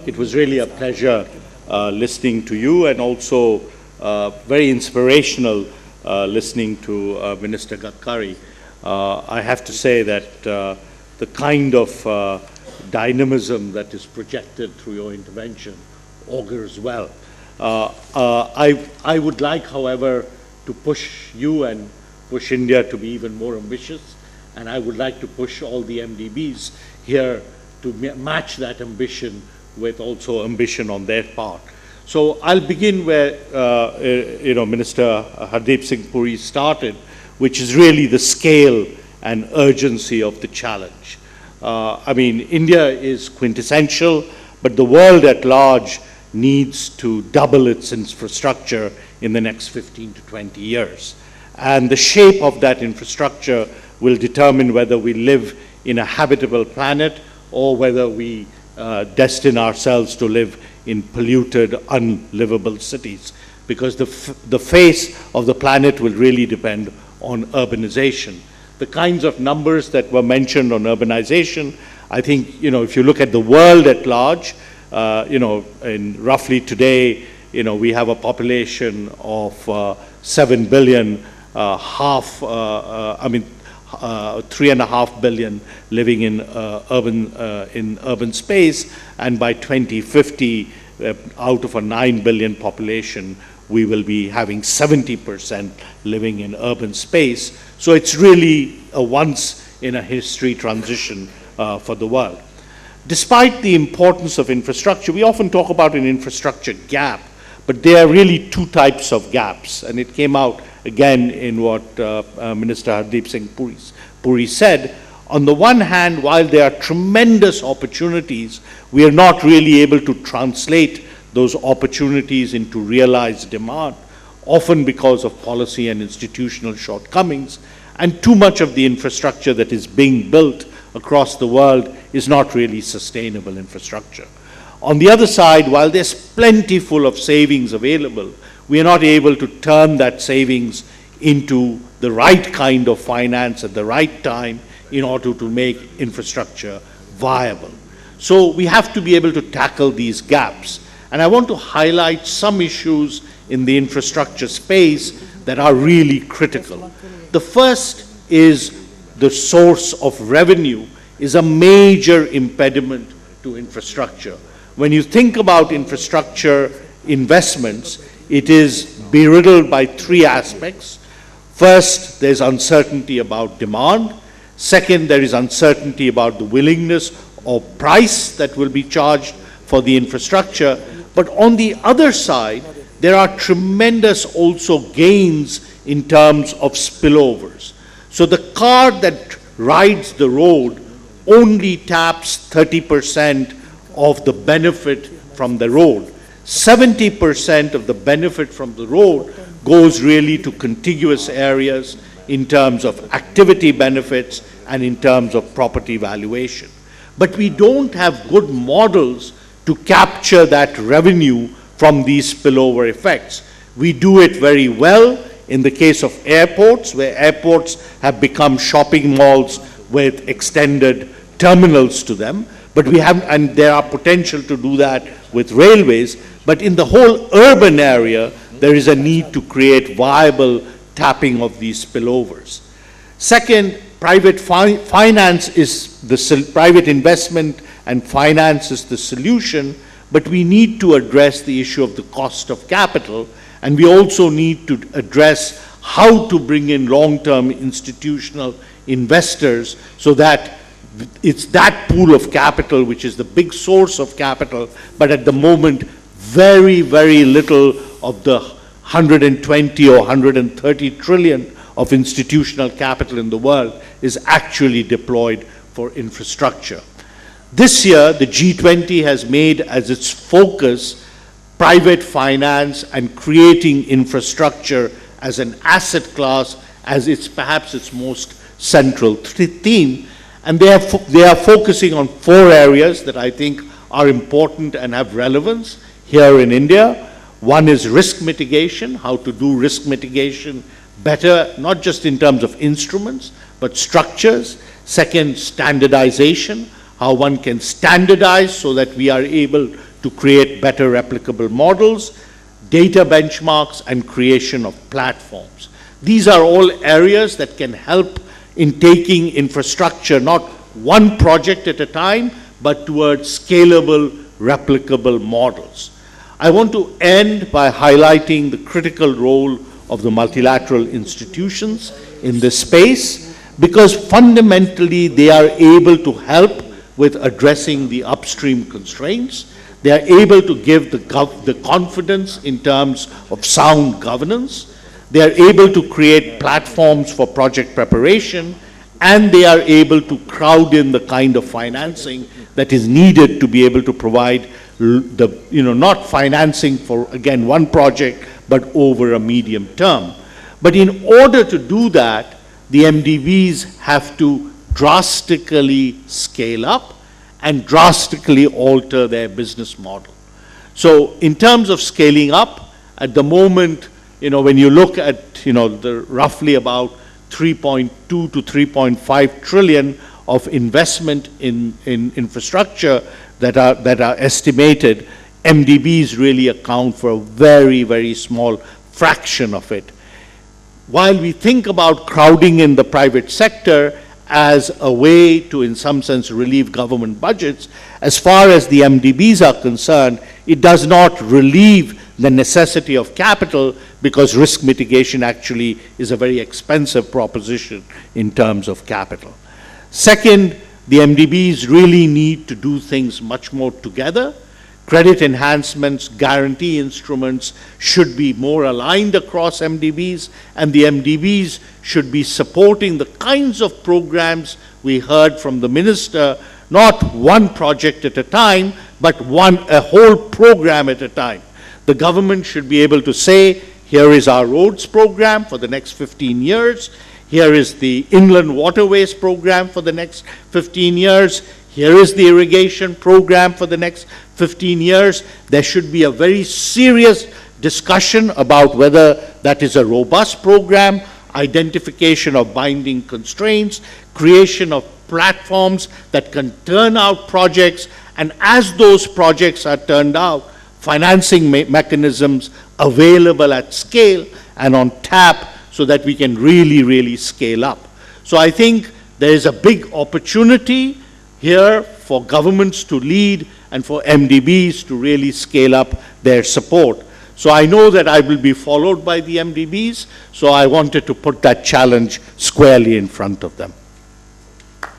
It was really a pleasure listening to you, and also very inspirational listening to Minister Gadkari. I have to say that the kind of dynamism that is projected through your intervention augurs well. I would like, however, to push you and push India to be even more ambitious, and I would like to push all the MDBs here to match that ambition with also ambition on their part. So I'll begin where Minister Hardeep Singh Puri started, which is really the scale and urgency of the challenge. I mean, India is quintessential, but the world at large needs to double its infrastructure in the next 15 to 20 years. And the shape of that infrastructure will determine whether we live in a habitable planet or whether we destine ourselves to live in polluted, unlivable cities, because the face of the planet will really depend on urbanization. The kinds of numbers that were mentioned on urbanization, I think, if you look at the world at large, in roughly today, we have a population of 7 billion, 3.5 billion living in urban space, and by 2050, out of a 9 billion population, we will be having 70% living in urban space. So it's really a once-in-a-history transition for the world. Despite the importance of infrastructure, we often talk about an infrastructure gap, but there are really two types of gaps, and it came out again in what Minister Hardeep Singh Puri said. On the one hand, while there are tremendous opportunities, we are not really able to translate those opportunities into realized demand, often because of policy and institutional shortcomings, and too much of the infrastructure that is being built across the world is not really sustainable infrastructure. On the other side, while there's plentiful of savings available, we are not able to turn that savings into the right kind of finance at the right time in order to make infrastructure viable. So we have to be able to tackle these gaps. And I want to highlight some issues in the infrastructure space that are really critical. The first is the source of revenue is a major impediment to infrastructure. When you think about infrastructure investments, it is beriddled by three aspects. First, there's uncertainty about demand. Second, there is uncertainty about the willingness or price that will be charged for the infrastructure. But on the other side, there are tremendous also gains in terms of spillovers. So the car that rides the road only taps 30% of the benefit from the road. 70% of the benefit from the road goes really to contiguous areas in terms of activity benefits and in terms of property valuation. But we don't have good models to capture that revenue from these spillover effects. We do it very well in the case of airports, where airports have become shopping malls with extended terminals to them. But we have, and there are potential to do that with railways, but in the whole urban area, there is a need to create viable tapping of these spillovers. Second, private finance is private investment and finance is the solution, but we need to address the issue of the cost of capital, and we also need to address how to bring in long-term institutional investors so that it's that pool of capital which is the big source of capital, but at the moment, very, very little of the 120 or 130 trillion of institutional capital in the world is actually deployed for infrastructure. This year, the G20 has made as its focus private finance and creating infrastructure as an asset class as perhaps its most central theme. And they are focusing on four areas that I think are important and have relevance here in India. One is risk mitigation, how to do risk mitigation better, not just in terms of instruments, but structures. Second, standardization, how one can standardize so that we are able to create better replicable models, data benchmarks, and creation of platforms. These are all areas that can help in taking infrastructure, not one project at a time, but towards scalable, replicable models. I want to end by highlighting the critical role of the multilateral institutions in this space, because fundamentally they are able to help with addressing the upstream constraints. They are able to give the confidence in terms of sound governance. They are able to create platforms for project preparation, and they are able to crowd in the kind of financing that is needed to be able to provide not financing for, again, one project, but over a medium term. But in order to do that, the MDBs have to drastically scale up and drastically alter their business model. So in terms of scaling up, at the moment, when you look at, the roughly about 3.2 to 3.5 trillion of investment in infrastructure that are estimated, MDBs really account for a very, very small fraction of it. While we think about crowding in the private sector as a way to, in some sense, relieve government budgets, as far as the MDBs are concerned, it does not relieve the necessity of capital, because risk mitigation actually is a very expensive proposition in terms of capital. Second, the MDBs really need to do things much more together. Credit enhancements, guarantee instruments should be more aligned across MDBs, and the MDBs should be supporting the kinds of programs we heard from the minister, not one project at a time, but a whole program at a time. The government should be able to say, here is our roads program for the next 15 years, here is the inland waterways program for the next 15 years, here is the irrigation program for the next 15 years. There should be a very serious discussion about whether that is a robust program, identification of binding constraints, creation of platforms that can turn out projects, and as those projects are turned out, financing mechanisms available at scale and on tap so that we can really, really scale up. So I think there is a big opportunity here for governments to lead and for MDBs to really scale up their support. So I know that I will be followed by the MDBs, so I wanted to put that challenge squarely in front of them.